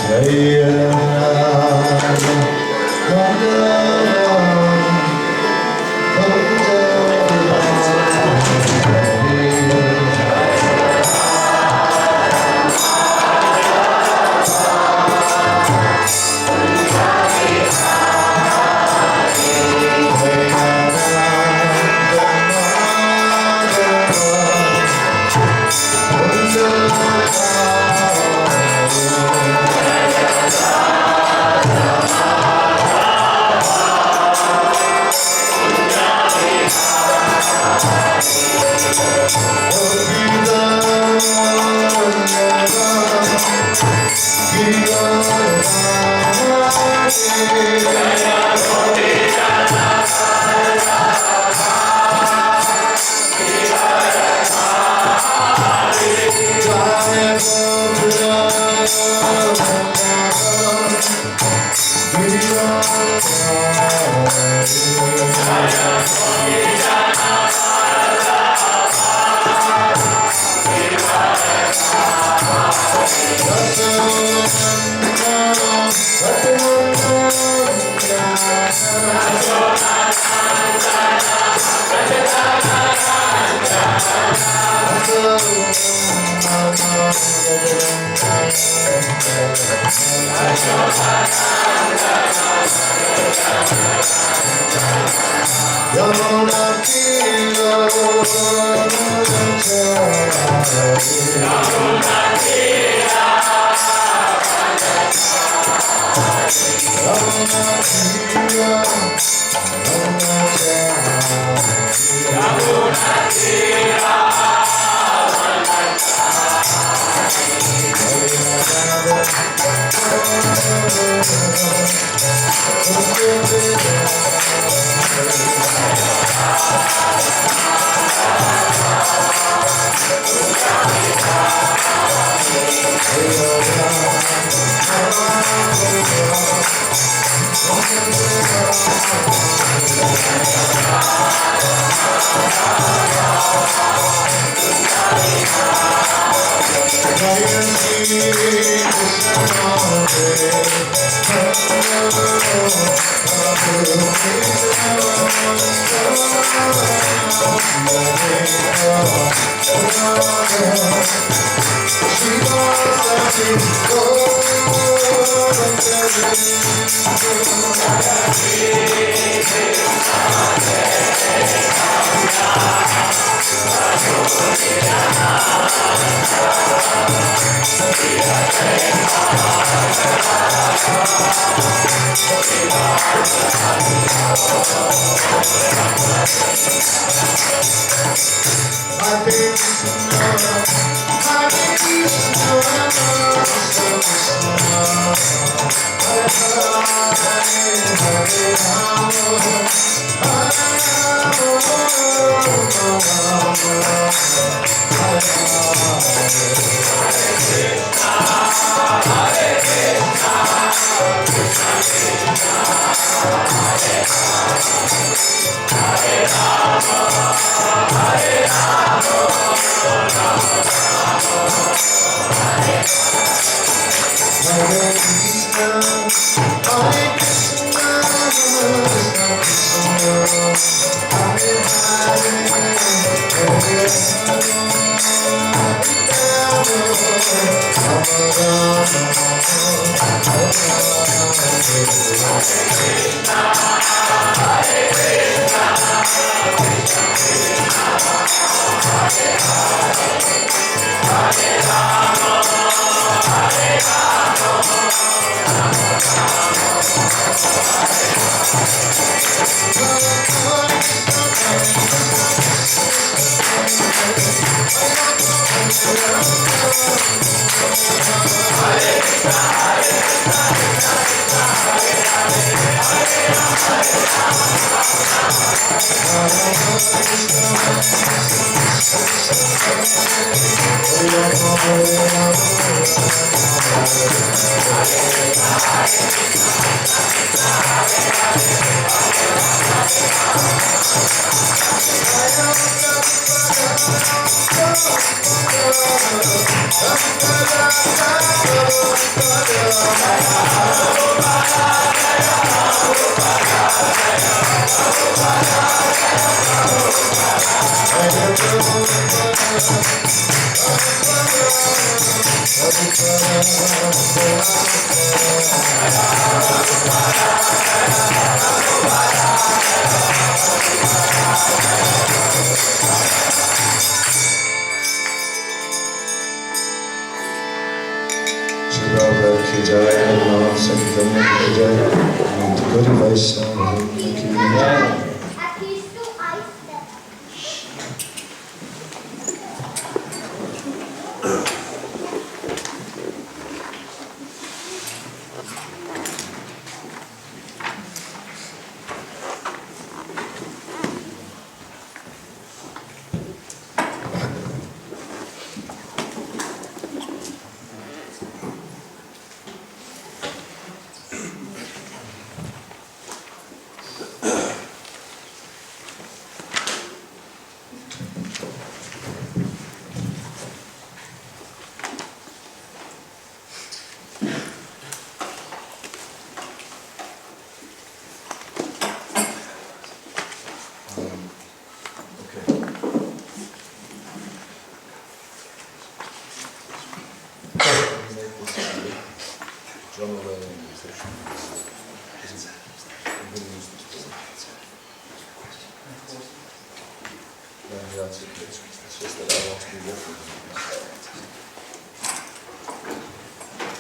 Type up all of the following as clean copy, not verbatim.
Hare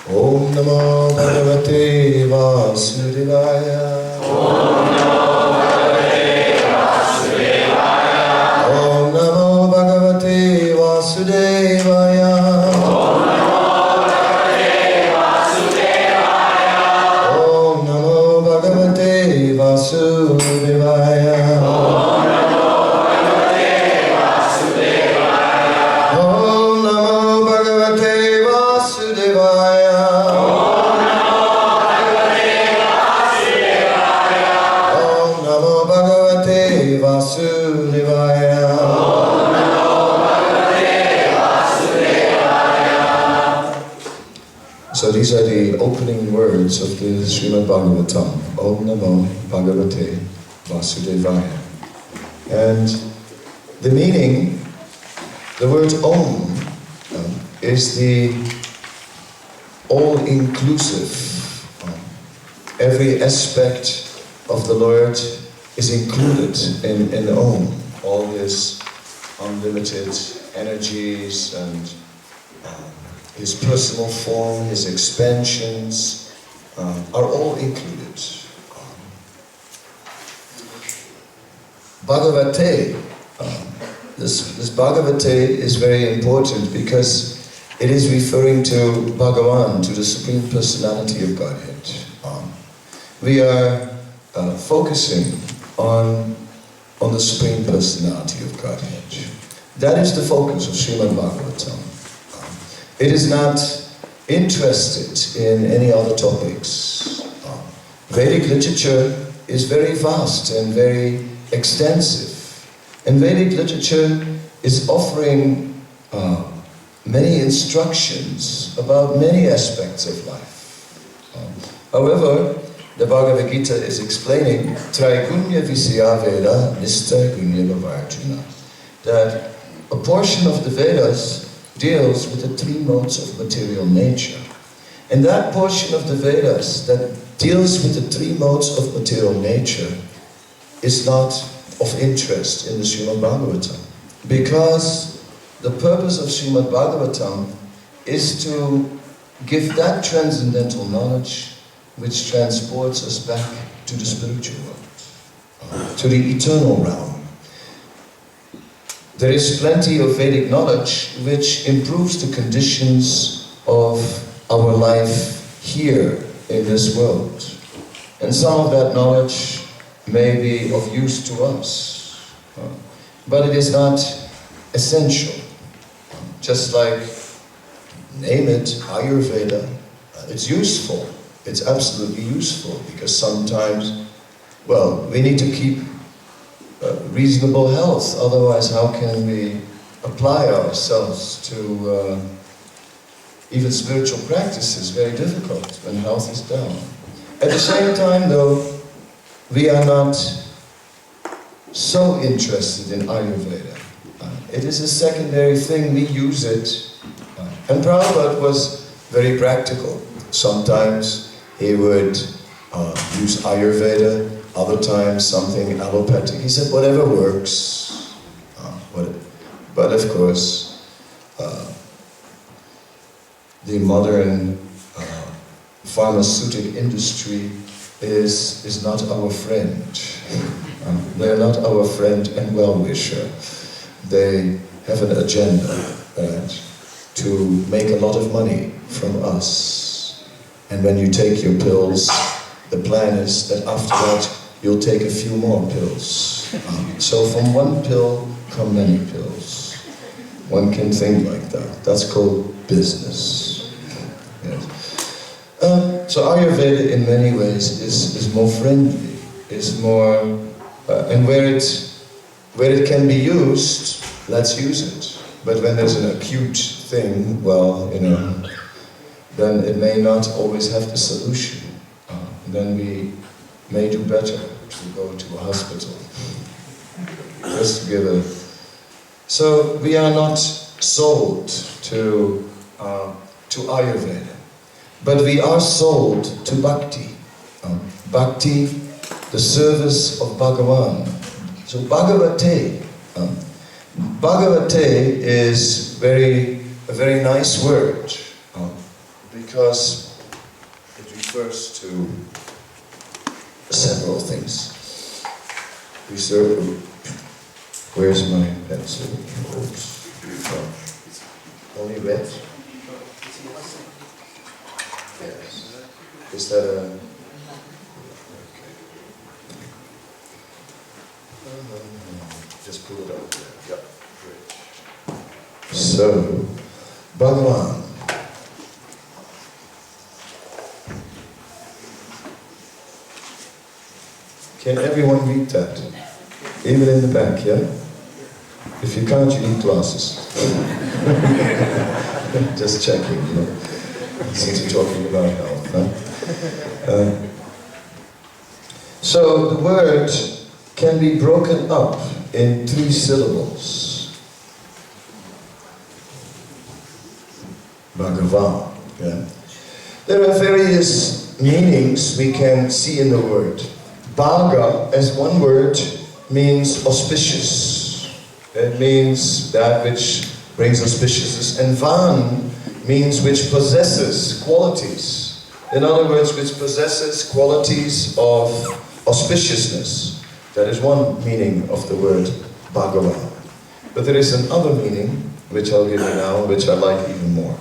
Om Namo Bhagavate Vasudevaya. Om Namo Bhagavate Vasudevaya. Om Namo Bhagavate Vasudevaya. Om Namo Bhagavate Vasudevaya. Om Namo Bhagavate Vasudevaya. Om Namo Bhagavate Vasudevaya. Om Namo Bhagavate Vasudevaya. So these are the opening words of the Srimad Bhagavatam. Om Namo Bhagavate Vasudevaya. And the meaning, the word Om is the all-inclusive. Every aspect of the Lord is included in Om. All His unlimited energies and His personal form, His expansions are all included. Bhagavate, this Bhagavate is very important because it is referring to Bhagavan, to the Supreme Personality of Godhead. We are focusing on the Supreme Personality of Godhead. That is the focus of Srimad Bhagavatam. It is not interested in any other topics. Vedic literature is very vast and very extensive. And Vedic literature is offering many instructions about many aspects of life. However, the Bhagavad Gita is explaining Traigunya Visya Veda Nista Gunya Bhavarjuna, that a portion of the Vedas deals with the three modes of material nature. And that portion of the Vedas that deals with the three modes of material nature is not of interest in the Srimad Bhagavatam. Because the purpose of Srimad Bhagavatam is to give that transcendental knowledge which transports us back to the spiritual world, to the eternal realm. There is plenty of Vedic knowledge which improves the conditions of our life here in this world. And some of that knowledge may be of use to us, but it is not essential. Just like, name it, Ayurveda, it's useful. It's absolutely useful because sometimes, well, we need to keep reasonable health, otherwise how can we apply ourselves to even spiritual practice is very difficult when health is down. At the same time though, we are not so interested in Ayurveda. It is a secondary thing, we use it. And Prabhupada was very practical. Sometimes he would use Ayurveda, other times something allopathic. He said whatever works. But of course, the modern pharmaceutical industry is not our friend. They are not our friend and well-wisher. They have an agenda to make a lot of money from us. And when you take your pills, the plan is that after that you'll take a few more pills. So from one pill come many pills. One can think like that. That's called business. Yes. So Ayurveda in many ways is more friendly, is more, and where it can be used, let's use it. But when there's an acute thing, well, then it may not always have the solution. Then we may do better to go to a hospital. Just to give a... So we are not sold to Ayurveda, but we are sold to Bhakti. Bhakti, the service of Bhagavan. So Bhagavate. Bhagavate is a very nice word because it refers to several things. Where's my pencil? Oops. Only red? Yes. Is that a... Just pull it out there. Yep, great. So, Bhagavan. Can everyone read that? Even in the back, yeah? If you can't, you need glasses. Just checking, since you're talking about health. Huh? So the word can be broken up in 3 syllables. Bhagavan. Yeah? There are various meanings we can see in the word. Bhaga, as one word, means auspicious. It means that which brings auspiciousness. And Van means which possesses qualities. In other words, which possesses qualities of auspiciousness. That is one meaning of the word Bhagavan. But there is another meaning, which I'll give you now, which I like even more.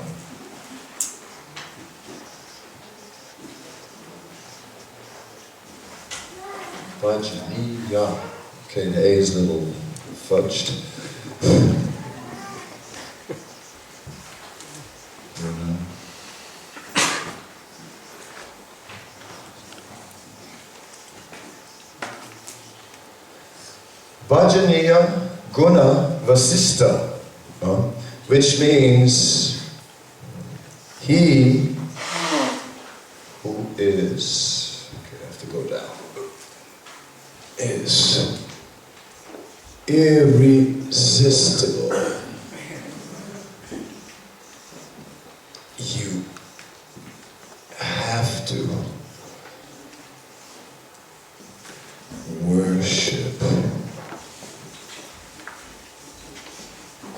Vajniya. Okay, the A is a little fudged. Bhajaniya Guna Vasista, which means he who is, okay, I have to go down, is irresistible. You have to worship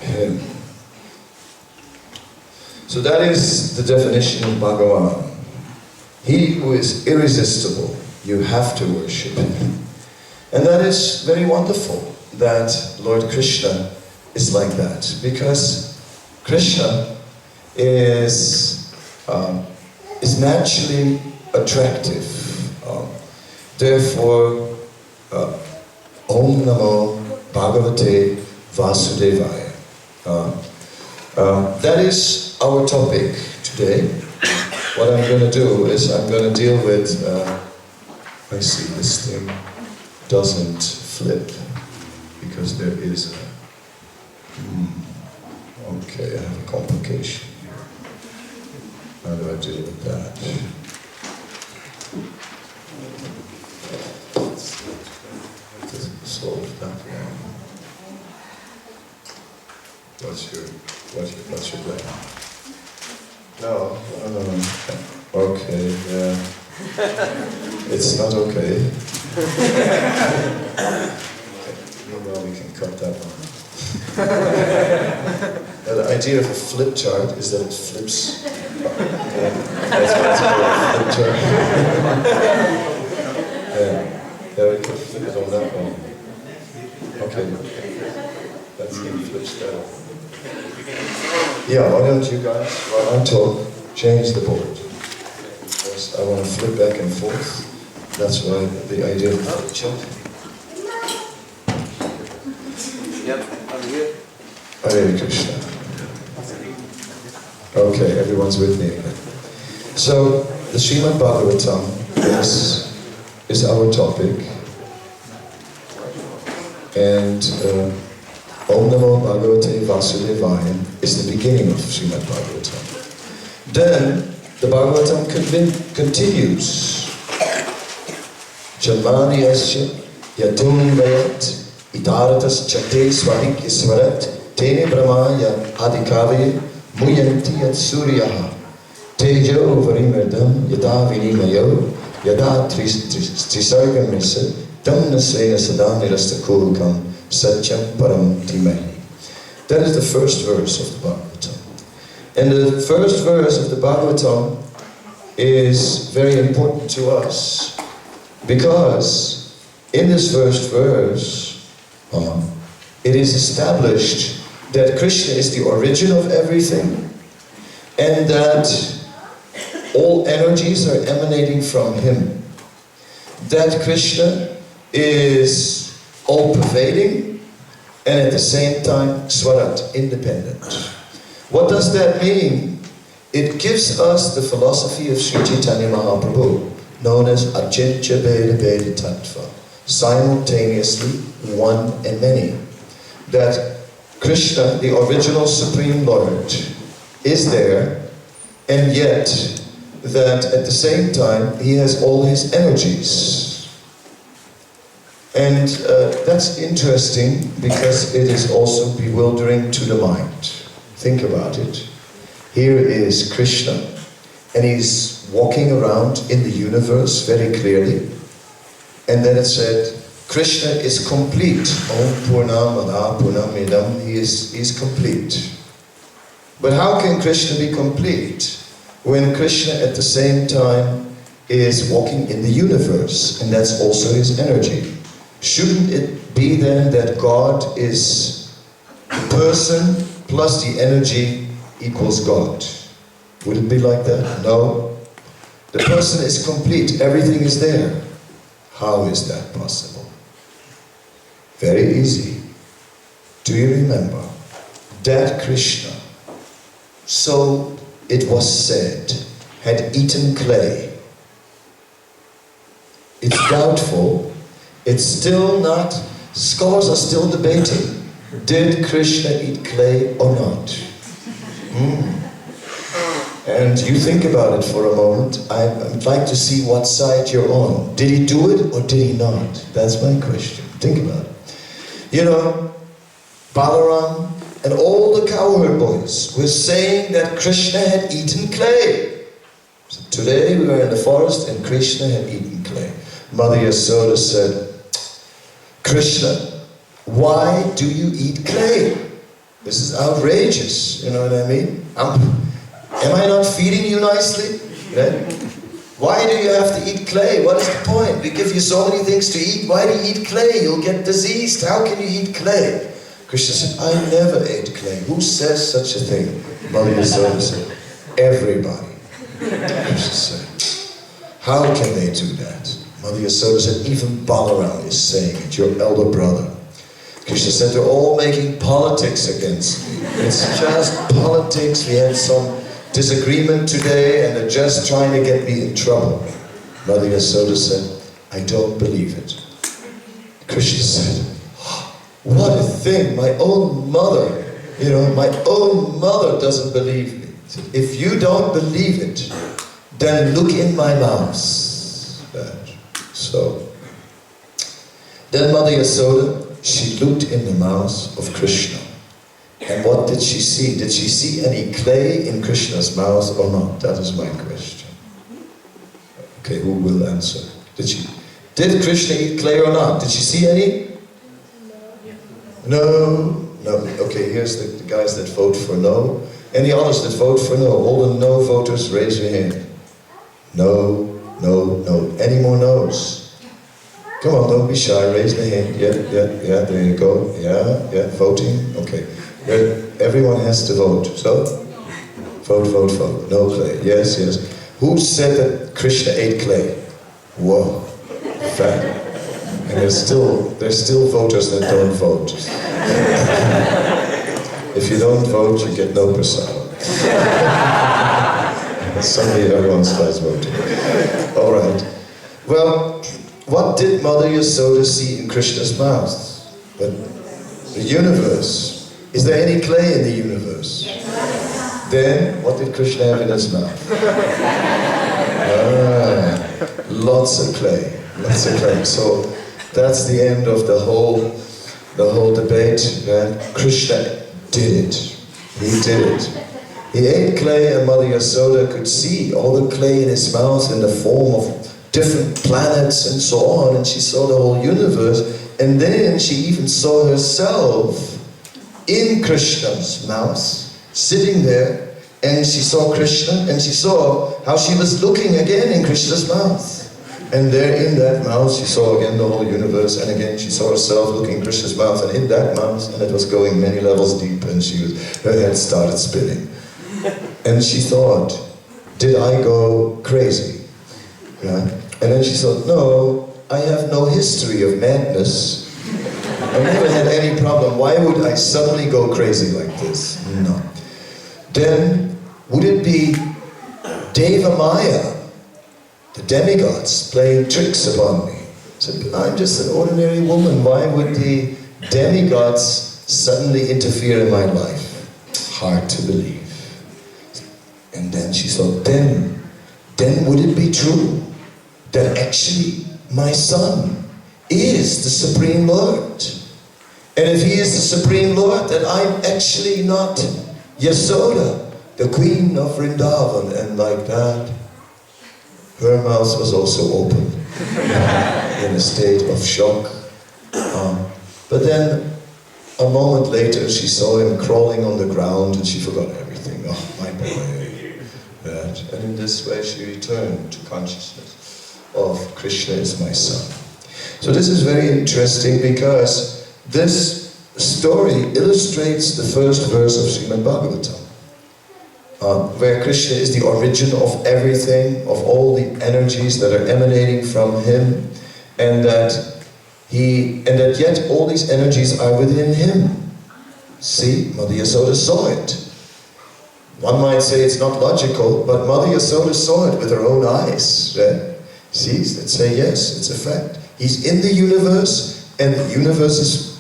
him. So that is the definition of Bhagavan. He who is irresistible, you have to worship him. And that is very wonderful that Lord Krishna is like that, because Krishna is naturally attractive. Therefore, Om Namo Bhagavate Vasudevaya. That is our topic today. What I'm going to do is I'm going to deal with, I see this thing doesn't flip because there is a, okay, I have a complication here. How do I deal with that? Solve that one. What's your plan? No. Okay, yeah. It's not okay. Well, we can cut that one. The idea of a flip chart is that it flips. That's why it's called a flip chart. Yeah, we can flip it on that one. Okay, let's get flips better. Yeah, why don't you guys, while I talk, change the board? Because I want to flip back and forth. That's why the idea of the flip chart. Yep, I'm here. Hare Krishna. Okay, everyone's with me again. So, the Srimad Bhagavatam is our topic. And Om Namo Bhagavate Vasudevaya is the beginning of Srimad Bhagavatam. Then, the Bhagavatam continues. Janmani yasya yatum vayat itaratas chate swadik iswarat tene brahmaya adikavye muyanti yat suryaha tejo varimerdam yada vinimayo yada trisargamisa tam nasena sada nirastakulkam satyam param timahi. That is the first verse of the Bhagavatam. And the first verse of the Bhagavatam is very important to us because in this first verse it is established that Krishna is the origin of everything and that all energies are emanating from him. That Krishna is all-pervading and at the same time Swarat, independent. What does that mean? It gives us the philosophy of Sri Chaitanya Mahaprabhu, known as Achintya Bheda Bheda Tattva, simultaneously one and many. That Krishna, the original Supreme Lord, is there, and yet that at the same time he has all his energies. And that's interesting because it is also bewildering to the mind. Think about it. Here is Krishna, and he's walking around in the universe very clearly. And then it said, Krishna is complete. Om Purnamada Purnamidam, he is complete. But how can Krishna be complete when Krishna at the same time is walking in the universe, and that's also his energy? Shouldn't it be then that God is the person plus the energy equals God? Would it be like that? No. The person is complete, everything is there. How is that possible? Very easy. Do you remember that Krishna, so it was said, had eaten clay? It's doubtful. It's still not, scholars are still debating. Did Krishna eat clay or not? And you think about it for a moment. I'd like to see what side you're on. Did he do it or did he not? That's my question. Think about it. You know, Balaram and all the cowherd boys were saying that Krishna had eaten clay. So today we were in the forest and Krishna had eaten clay. Mother Yasoda said, Krishna, why do you eat clay? This is outrageous, you know what I mean? Am I not feeding you nicely? Right? Why do you have to eat clay? What is the point? We give you so many things to eat. Why do you eat clay? You'll get diseased. How can you eat clay? Krishna said, I never ate clay. Who says such a thing? Mother Yasoda said, everybody. Krishna said, how can they do that? Mother Yasoda said, even Balaram is saying it, your elder brother. Krishna said, they're all making politics against me. It's just politics. We had some disagreement today and they're just trying to get me in trouble. Mother Yasoda said, I don't believe it. Krishna said, what a thing, my own mother, my own mother doesn't believe me. He said, if you don't believe it, then look in my mouth. So, then Mother Yasoda, she looked in the mouth of Krishna. And what did she see? Did she see any clay in Krishna's mouth or not? That is my question. Okay, who will answer? Did Krishna eat clay or not? Did she see any? No. Okay, here's the guys that vote for no. Any others that vote for no? All the no voters, raise your hand. No. Any more no's? Come on, don't be shy, raise the hand. Yeah, there you go. Yeah, voting. Okay. Everyone has to vote. So, vote. No clay. Yes. Who said that Krishna ate clay? Whoa. Fact. And there's still voters that don't vote. If you don't vote, you get no prasad. Suddenly everyone starts voting. All right. Well, what did Mother Yasoda see in Krishna's mouth? But the universe. Is there any clay in the universe? Yes. Then, what did Krishna have in his mouth? Lots of clay. So that's the end of the whole debate. Krishna did it. He did it. He ate clay, and Mother Yasoda could see all the clay in his mouth in the form of different planets and so on, and she saw the whole universe, and then she even saw herself in Krishna's mouth, sitting there, and she saw Krishna, and she saw how she was looking again in Krishna's mouth. And there in that mouth she saw again the whole universe, and again she saw herself looking in Krishna's mouth, and in that mouth, and it was going many levels deep, and her head started spinning. And she thought, did I go crazy? Right? And then she thought, no, I have no history of madness. I've never had any problem. Why would I suddenly go crazy like this? No. Then, would it be Deva Maya, the demigods, playing tricks upon me? So, I'm just an ordinary woman. Why would the demigods suddenly interfere in my life? Hard to believe. And then she thought, then would it be true that actually my son is the Supreme Lord? And if he is the Supreme Lord, then I'm actually not Yasoda, the Queen of Vrindavan. And like that, her mouth was also open in a state of shock. But then, a moment later, she saw him crawling on the ground and she forgot everything. Oh, my boy. Right? And in this way, she returned to consciousness of Krishna is my son. So this is very interesting because this story illustrates the first verse of Srimad Bhagavatam, where Krishna is the origin of everything, of all the energies that are emanating from him, and that yet all these energies are within him. See, Mother Yasoda saw it. One might say it's not logical, but Mother Yasoda saw it with her own eyes. Right? See, let's say yes, it's a fact. He's in the universe, and the universe is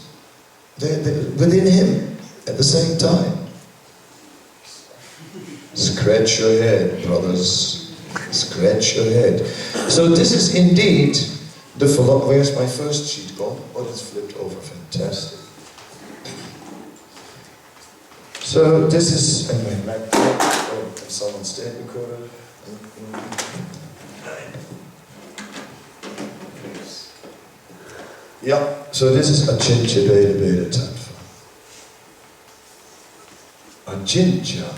within him at the same time. Scratch your head, brothers. Scratch your head. So this is indeed the philosophy. Where's my first sheet gone? Oh, it's flipped over. Fantastic. So this is anyway. Oh, and someone's tape recorder. Yeah. So this is Achintya Beda Beda Tattva. Achintya.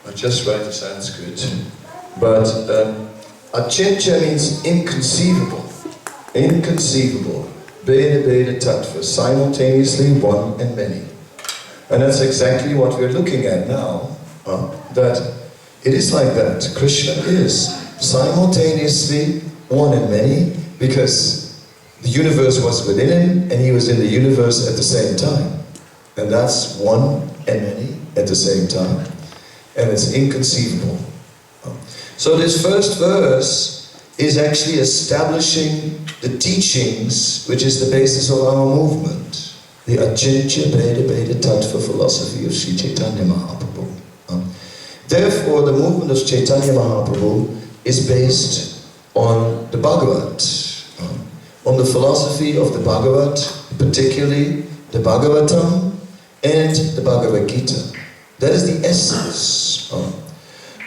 I just write the Sanskrit, but Achintya means inconceivable. Inconceivable. Beda Beda Tattva, simultaneously one and many. And that's exactly what we're looking at now, that it is like that. Krishna is simultaneously one and many, because the universe was within him, and he was in the universe at the same time. And that's one and many. at the same time. And it's inconceivable. So this first verse is actually establishing the teachings, which is the basis of our movement. The Achintya Bheda Bheda Tattva philosophy of Sri Chaitanya Mahaprabhu. Therefore, the movement of Chaitanya Mahaprabhu is based on the Bhagavad, on the philosophy of the Bhagavad, particularly the Bhagavatam and the Bhagavad Gita. That is the essence.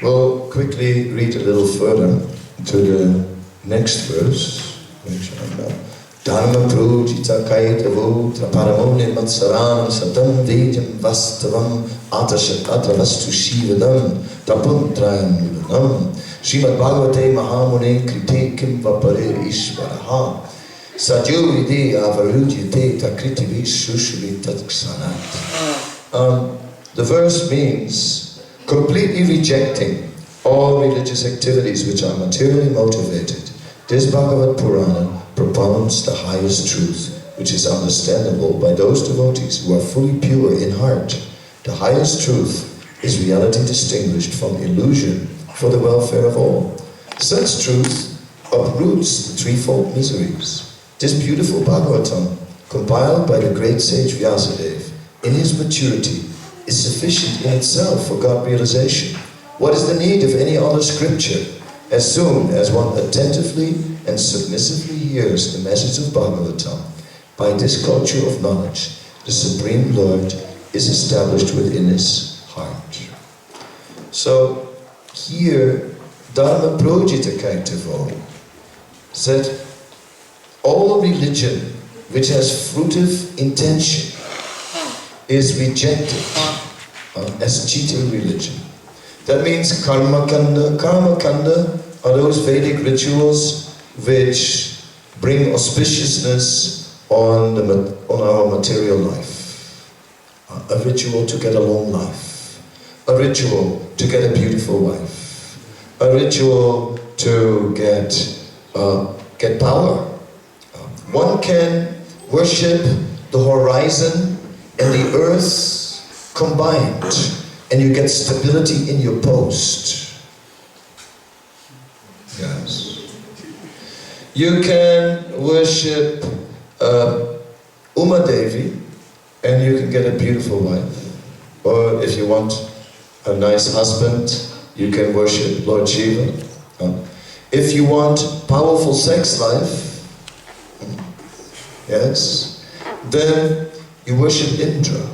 We'll quickly read a little further to the next verse. Dharma prujita kaitavu traparamone matsaranam satam vidyam vastavam atravastu shivadam tapuntrayam nudanam Srimad Bhagavate Mahamune krite kim vapare ishvaraha Sadyovide avarujyate takritivi shushri tatksanat. The verse means completely rejecting all religious activities which are materially motivated. This Bhagavad Purana propounds the highest truth, which is understandable by those devotees who are fully pure in heart. The highest truth is reality distinguished from illusion for the welfare of all. Such truth uproots the threefold miseries. This beautiful Bhagavatam, compiled by the great sage Vyasadeva, in his maturity, is sufficient in itself for God realization. What is the need of any other scripture? As soon as one attentively and submissively hears the message of Bhagavatam, by this culture of knowledge, the Supreme Lord is established within his heart. So, here, Dharma Projita Kaitavo said, all religion which has fruitive intention is rejected as cheating religion. That means karma kanda. Karma kanda are those Vedic rituals which bring auspiciousness on our material life. A ritual to get a long life. A ritual to get a beautiful wife. A ritual to get power. One can worship the horizon and the earth combined, and you get stability in your post. Yes. You can worship Uma Devi, and you can get a beautiful wife. Or if you want a nice husband, you can worship Lord Shiva. If you want powerful sex life, yes, then you worship Indra.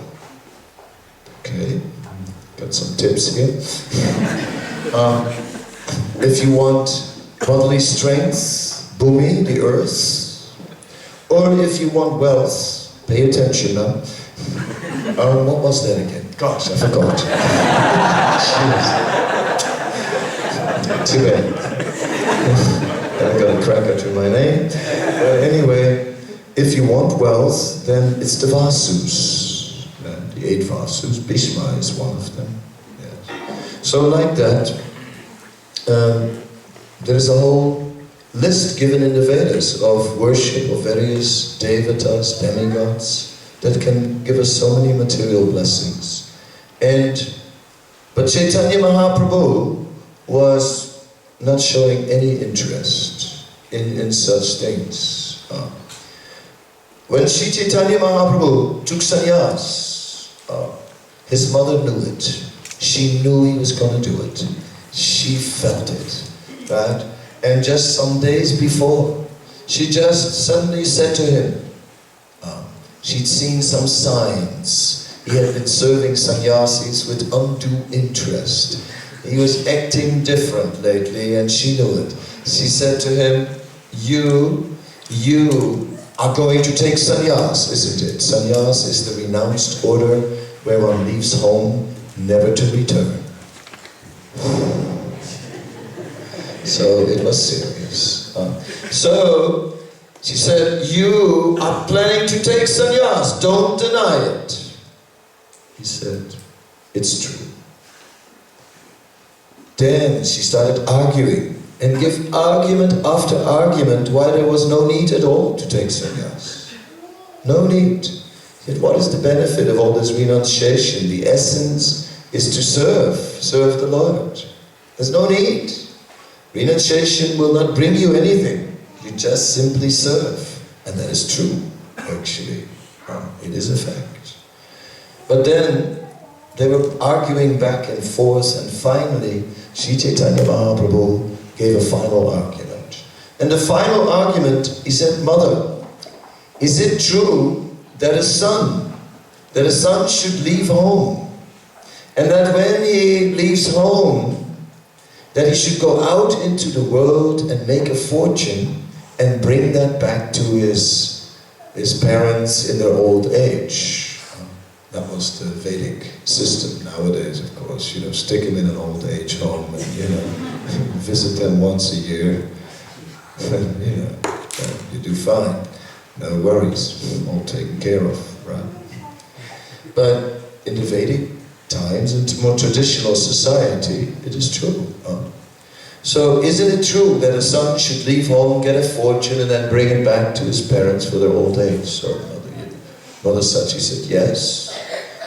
Okay, got some tips here. If you want bodily strength, Bhumi, the earth. Or if you want wealth, pay attention now. What was that again? Gosh, I forgot. Too bad. I got a cracker to my name. But anyway, if you want wealth, then it's the Vasus. The 8 Vasus, Bhishma is one of them. Yes. So like that, there is a whole list given in the Vedas of worship of various devatas, demigods, that can give us so many material blessings. But Chaitanya Mahaprabhu was not showing any interest in such things. When Sri Chaitanya Mahaprabhu took sannyas, his mother knew it. She knew he was going to do it. She felt it, right? And just some days before, she just suddenly said to him, she'd seen some signs. He had been serving sannyasis with undue interest. He was acting different lately, and she knew it. She said to him, you are going to take sannyas, isn't it? Sannyas is the renounced order where one leaves home never to return. So it was serious. So she said, you are planning to take sannyas, don't deny it. He said, it's true. Then she started arguing and give argument after argument why there was no need at all to take sannyas. No need. Yet what is the benefit of all this renunciation? The essence is to serve the Lord. There's no need. Renunciation will not bring you anything. You just simply serve. And that is true, actually. It is a fact. But then they were arguing back and forth, and finally Sri Chaitanya Mahaprabhu gave a final argument. And the final argument, he said, Mother, is it true that a son should leave home, and that when he leaves home, that he should go out into the world and make a fortune and bring that back to his parents in their old age? That was the Vedic system. Nowadays, of course, stick him in an old age home and, visit them once a year. You do fine. No worries, all taken care of, right? But in the Vedic times, in more traditional society, it is true. So isn't it true that a son should leave home, get a fortune, and then bring it back to his parents for their old age? So Mother Sachi said, yes.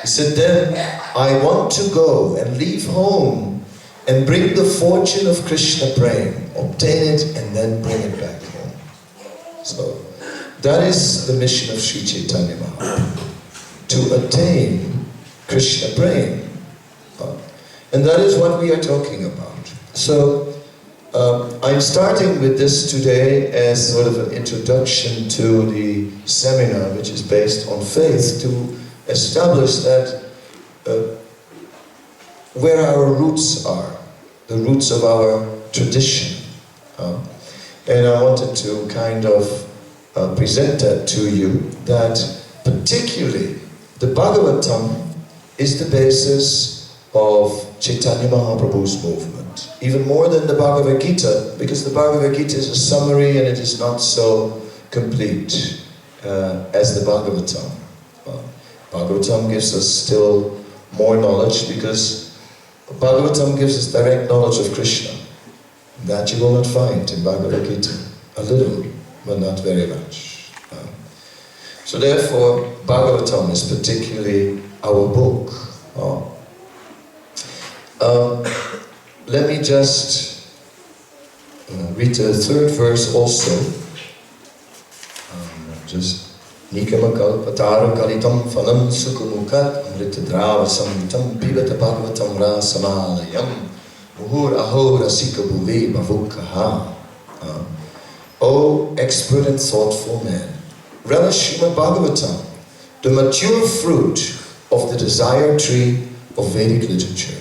He said, then I want to go and leave home and bring the fortune of Krishna Prem, obtain it, and then bring it back home. So that is the mission of Sri Chaitanya Mahaprabhu, to attain Krishna Prem. And that is what we are talking about. So I'm starting with this today as sort of an introduction to the seminar, which is based on faith, to establish that where our roots are, the roots of our tradition. And I wanted to kind of present that to you, that particularly the Bhagavatam is the basis of Chaitanya Mahaprabhu's movement. Even more than the Bhagavad Gita, because the Bhagavad Gita is a summary and it is not so complete as the Bhagavatam. Bhagavatam gives us still more knowledge, because Bhagavatam gives us direct knowledge of Krishna. That you will not find in Bhagavad Gita. A little, but not very much. So therefore, Bhagavatam is particularly our book. Let me just read the third verse also. Just Nikamakalpataru kalitam phalam sukumukat amritadrava samritam pibata bhagavatam rasamalayam muhur aho rasika bhuvi bhavukkaha. O expert and thoughtful man, relish Srimad Bhagavatam, the mature fruit of the desire tree of Vedic literature.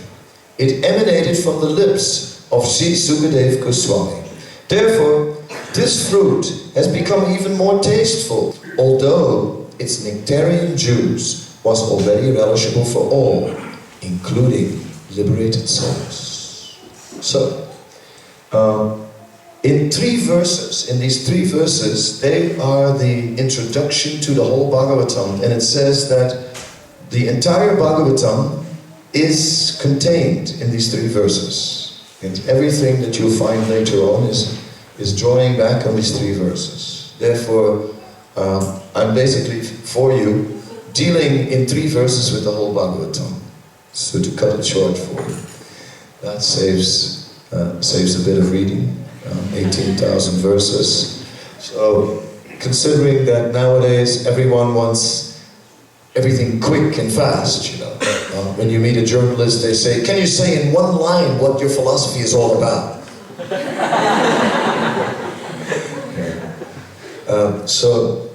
It emanated from the lips of Sri Sukadeva Goswami. Therefore, this fruit has become even more tasteful, although its nectarian juice was already relishable for all, including liberated souls. So, in these three verses, they are the introduction to the whole Bhagavatam, and it says that the entire Bhagavatam is contained in these three verses. And everything that you'll find later on is drawing back on these three verses. Therefore, I'm basically, for you, dealing in three verses with the whole Bhagavatam. So to cut it short for you. That saves a bit of reading. 18,000 verses. So, considering that nowadays everyone wants everything quick and fast, when you meet a journalist, they say, can you say in one line what your philosophy is all about? So,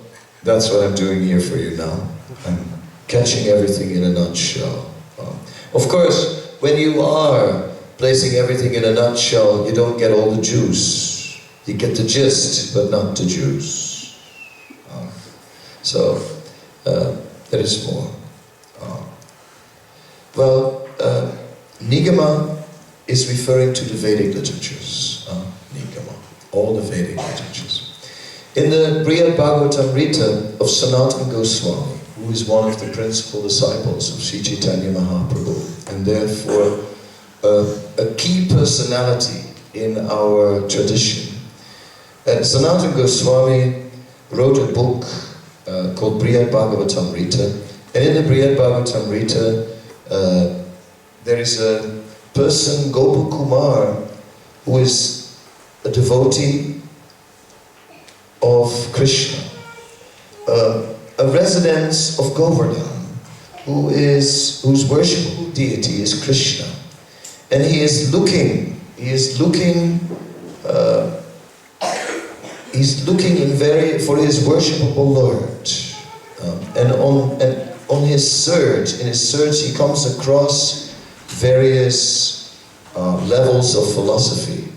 that's what I'm doing here for you now. I'm catching everything in a nutshell. Of course, when you are placing everything in a nutshell, you don't get all the juice. You get the gist, but not the juice. There is more. Nigama is referring to the Vedic literatures. Nigama, all the Vedic literatures. In the Brihad Bhagavatamrita of Sanatana Goswami, who is one of the principal disciples of Sri Chaitanya Mahaprabhu, and therefore a key personality in our tradition. Sanatana Goswami wrote a book called Brihad Bhagavatamrita, and in the Brihad Bhagavatamrita there is a person, Gopakumar, who is a devotee of Krishna, a resident of Govardhan, whose worshipable deity is Krishna, and he is looking for his worshipable Lord, and in his search he comes across various levels of philosophy.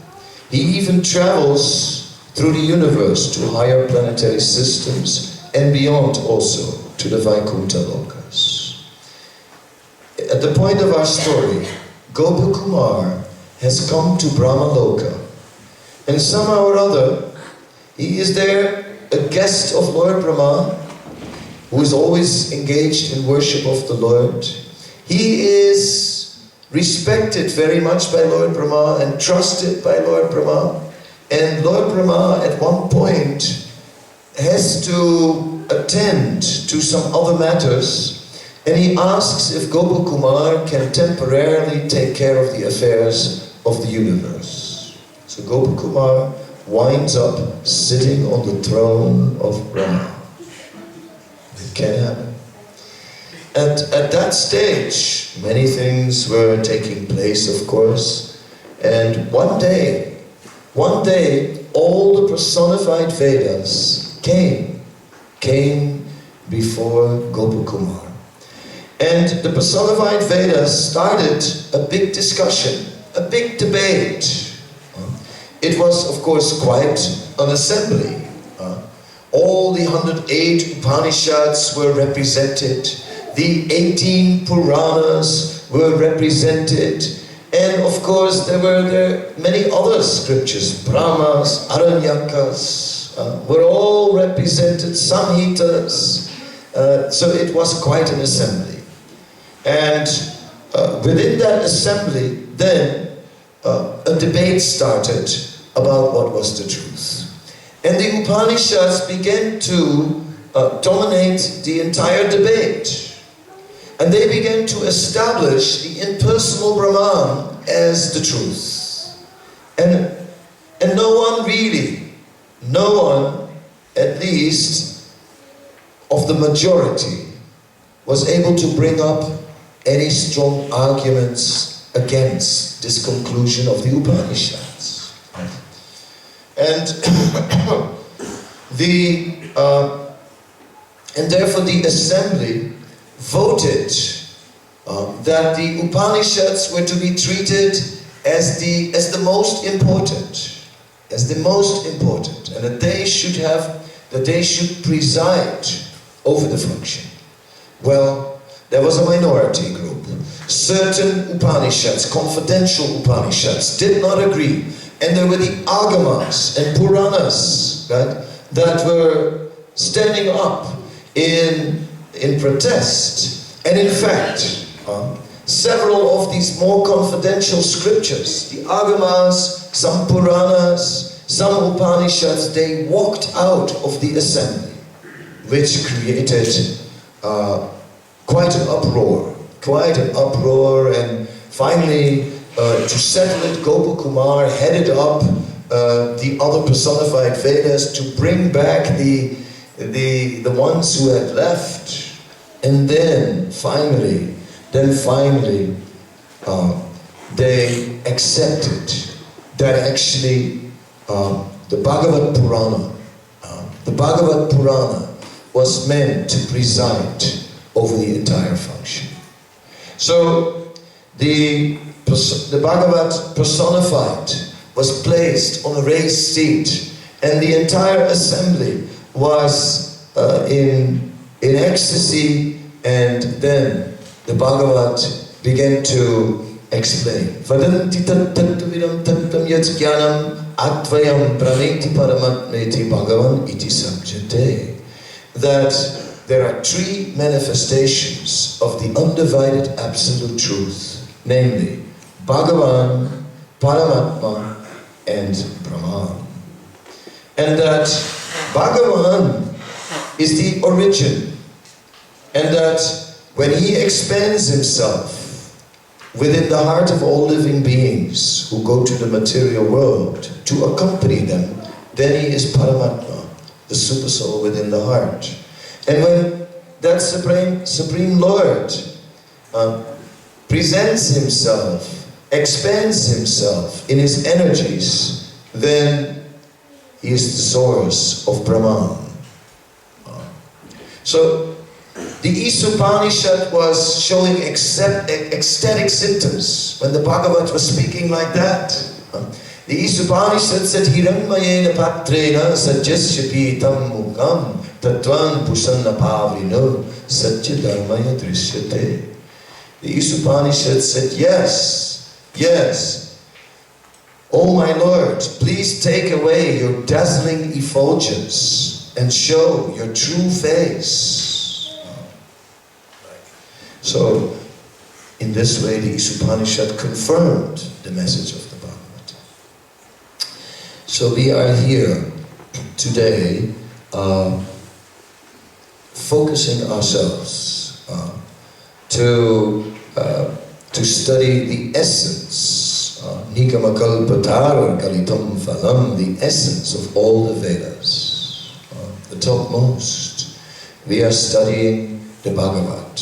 He even travels through the universe to higher planetary systems and beyond, also to the Vaikuntha lokas. At the point of our story, Gopakumar has come to Brahmaloka, and somehow or other he is there, a guest of Lord Brahma, who is always engaged in worship of the Lord. He is respected very much by Lord Brahma and trusted by Lord Brahma. And Lord Brahma at one point has to attend to some other matters, and he asks if Gopakumar can temporarily take care of the affairs of the universe. So Gopakumar winds up sitting on the throne of Brahma. It can happen. At that stage, many things were taking place, of course, and one day, all the personified Vedas came before Gopakumar. And the personified Vedas started a big discussion, a big debate. It was, of course, quite an assembly. All the 108 Upanishads were represented, the 18 Puranas were represented, and of course there were many other scriptures, Brahmas, Aranyakas, were all represented, Samhitas, so it was quite an assembly. And within that assembly, then, a debate started about what was the truth. And the Upanishads began to dominate the entire debate. And they began to establish the impersonal Brahman as the truth. And no one, at least of the majority, was able to bring up any strong arguments against this conclusion of the Upanishads. And therefore the assembly voted that the Upanishads were to be treated as the most important, and that they should preside over the function. Well, there was a minority group. Certain Upanishads, confidential Upanishads, did not agree. And there were the Agamas and Puranas, right, that were standing up in protest. And in fact, several of these more confidential scriptures, the Agamas, some Puranas, some Upanishads, they walked out of the assembly, which created quite an uproar, and finally, to settle it, Gopakumar headed up the other personified Vedas to bring back the ones who had left, and then finally, they accepted that actually the Bhagavad Purana was meant to preside over the entire function. So the Bhagavad personified was placed on a raised seat, and the entire assembly was in ecstasy, and then the Bhagavad began to explain. Vadanti tattvavidam tattam yat jnanam atvayam praneti paramatmeti bhagavan iti samjate. That there are three manifestations of the undivided absolute truth, namely Bhagavan, Paramatma, and Brahman. And that Bhagavan is the origin, and that when he expands himself, within the heart of all living beings who go to the material world to accompany them, then he is Paramatma, the super soul within the heart. And when that Supreme Lord presents himself, expands himself in his energies, then he is the source of Brahman. So the Upanishad was showing ecstatic symptoms when the Bhagavat was speaking like that. The Upanishad said, Hiranmayena patrena sajjasya pitam mukam tatvan pusanna pavino satya dharmaya drishyate. The Upanishad said, yes, yes. Oh my Lord, please take away your dazzling effulgence and show your true face. So, in this way, the Upanishad confirmed the message of the Bhagavad. So we are here today focusing ourselves to study the essence, Nikamakalpatar Kalitam Phalam, the essence of all the Vedas, the topmost. We are studying the Bhagavad.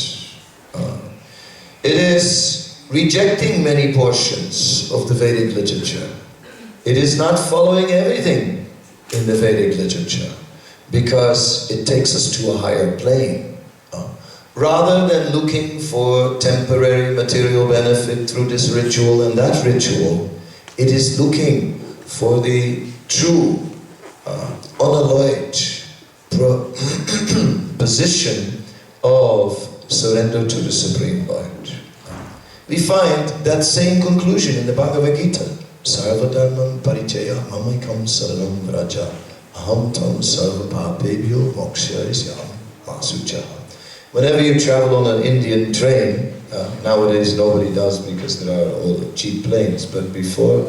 It is rejecting many portions of the Vedic literature. It is not following everything in the Vedic literature because it takes us to a higher plane. Rather than looking for temporary material benefit through this ritual and that ritual, it is looking for the true, unalloyed position of surrender to the Supreme Lord. We find that same conclusion in the Bhagavad Gita. Sarva dharmam parichaya mamaikam saranam vraja aham tam sarva papebhyo mokshayasyam masuchaha. Whenever you travel on an Indian train, nowadays nobody does because there are all the cheap planes, but before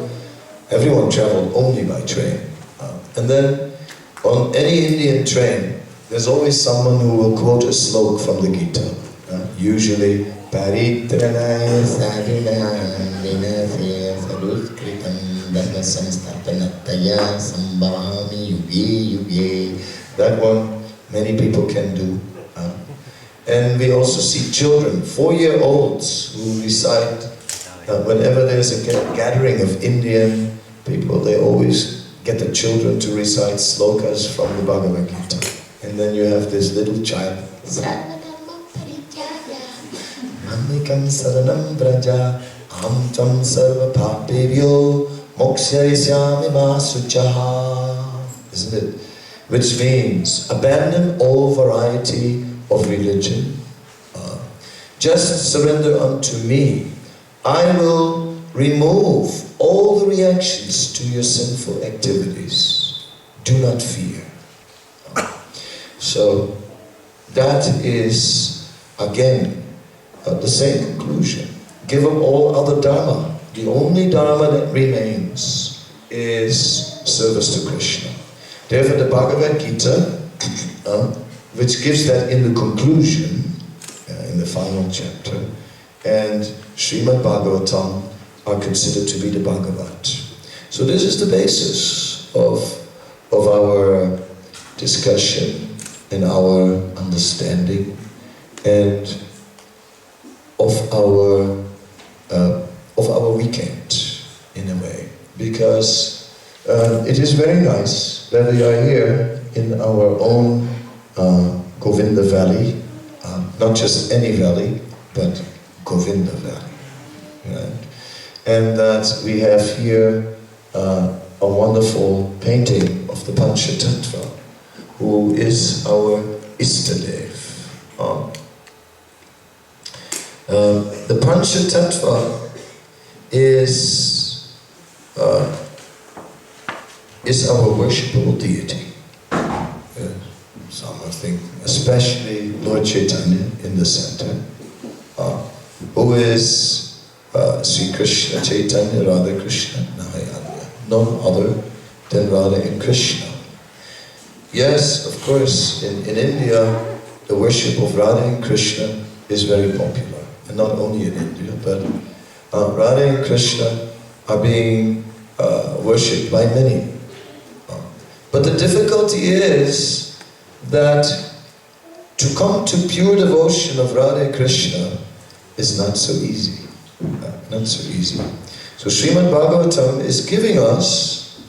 everyone traveled only by train. And then on any Indian train, there's always someone who will quote a slok from the Gita. Usually, Paritranaya sadhunam vinasya saduskritam dharma samstapanataya sambhavami yuge yuge. That one many people can do. And we also see children, 4-year-olds, who recite, whenever there's a gathering of Indian people, they always get the children to recite slokas from the Bhagavad Gita. And then you have this little child, Amikam saranam vraja, amtam sarva papevyo, mokshayisyami masuchaha. Isn't it? Which means, abandon all variety of religion. Just surrender unto me. I will remove all the reactions to your sinful activities. Do not fear. So that is again the same conclusion. Give up all other dharma. The only dharma that remains is service to Krishna. Therefore the Bhagavad Gita, which gives that in the conclusion, in the final chapter, and Srimad Bhagavatam are considered to be the Bhagavad. So this is the basis of our discussion and our understanding and of our weekend, in a way. Because it is very nice that we are here in our own Govinda Valley, not just any valley, but Govinda Valley. Right? And that we have here a wonderful painting of the Panchatattva, who is our Istadev. The Panchatattva is our worshipable deity. Some think, especially Lord Chaitanya in the center, who is Sri Krishna Chaitanya, Radha Krishna, none other than Radha and Krishna. Yes, of course, in India, the worship of Radha and Krishna is very popular. And not only in India, but Radha and Krishna are being worshipped by many. But the difficulty is that to come to pure devotion of Radha and Krishna is not so easy. Not so easy. So Srimad Bhagavatam is giving us,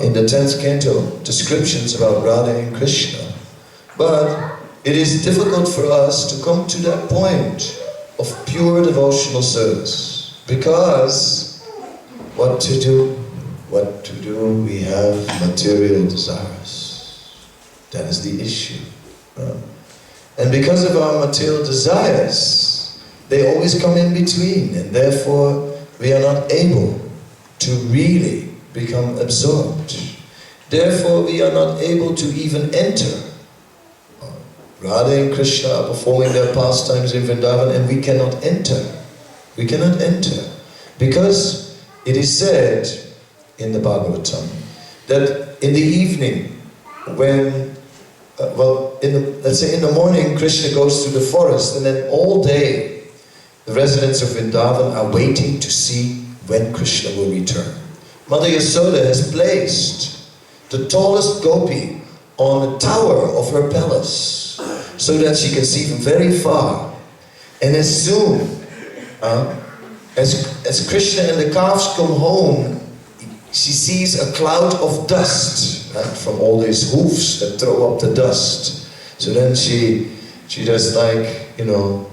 in the 10th canto, descriptions about Radha and Krishna. But it is difficult for us to come to that point of pure devotional service. Because what to do? What to do? We have material desires. That is the issue. And because of our material desires, they always come in between, and therefore we are not able to really become absorbed. Therefore we are not able to even enter. Radha and Krishna are performing their pastimes in Vrindavan and we cannot enter. We cannot enter. Because it is said in the Bhagavatam that in the evening when, let's say in the morning Krishna goes to the forest, and then all day the residents of Vrindavan are waiting to see when Krishna will return. Mother Yasoda has placed the tallest gopi on the tower of her palace so that she can see from very far. And as soon as Krishna and the calves come home, she sees a cloud of dust, right, from all these hoofs that throw up the dust. So then she does like, you know,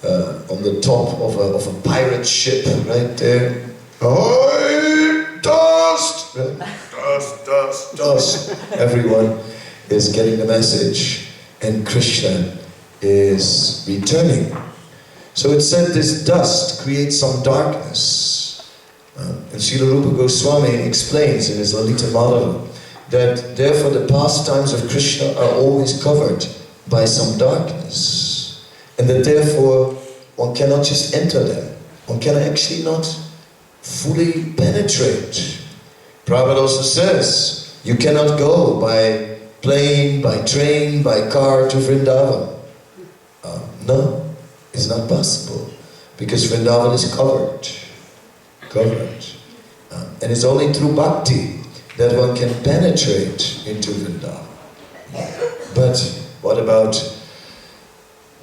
on the top of a pirate ship, right there. Ahoy! Dust! Dust, dust, dust. Everyone is getting the message, and Krishna is returning. So it said this dust creates some darkness. And Srila Rupa Goswami explains in his Lalita Madhava that therefore the pastimes of Krishna are always covered by some darkness. And that therefore one cannot just enter them. One can actually not fully penetrate. Prabhupada also says, you cannot go by plane, by train, by car to Vrindavan. No, it's not possible. Because Vrindavan is covered. And it's only through bhakti that one can penetrate into Vrindavan. But what about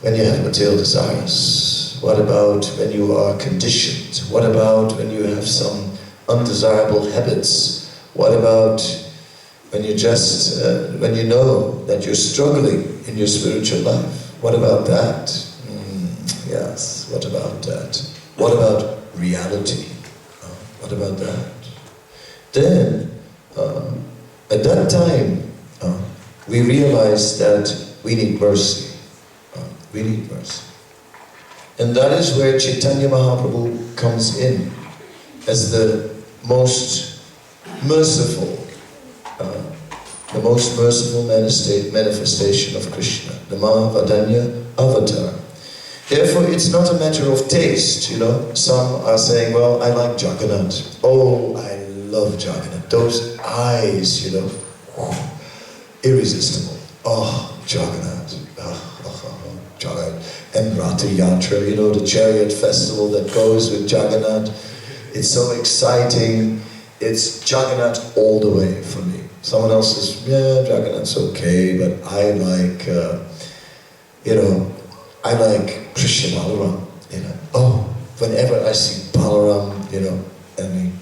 when you have material desires? What about when you are conditioned? What about when you have some undesirable habits? What about when you just, when you know that you're struggling in your spiritual life? What about that? Yes, what about that? What about reality? What about that? Then, at that time, we realize that we need mercy. We need mercy. And that is where Chaitanya Mahaprabhu comes in as the most merciful manifestation of Krishna, the Mahavadanya avatar. Therefore, it's not a matter of taste, you know. Some are saying, well, I like Jagannath. Oh, I love Jagannath. Those eyes, you know, irresistible. Oh, Jagannath. Jagannath. And Ratha Yatra, you know, the chariot festival that goes with Jagannath. It's so exciting. It's Jagannath all the way for me. Someone else says, yeah, Jagannath's okay, but I like, you know, I like Krishna Balaram, you know. Oh, whenever I see Balaram, you know, I mean,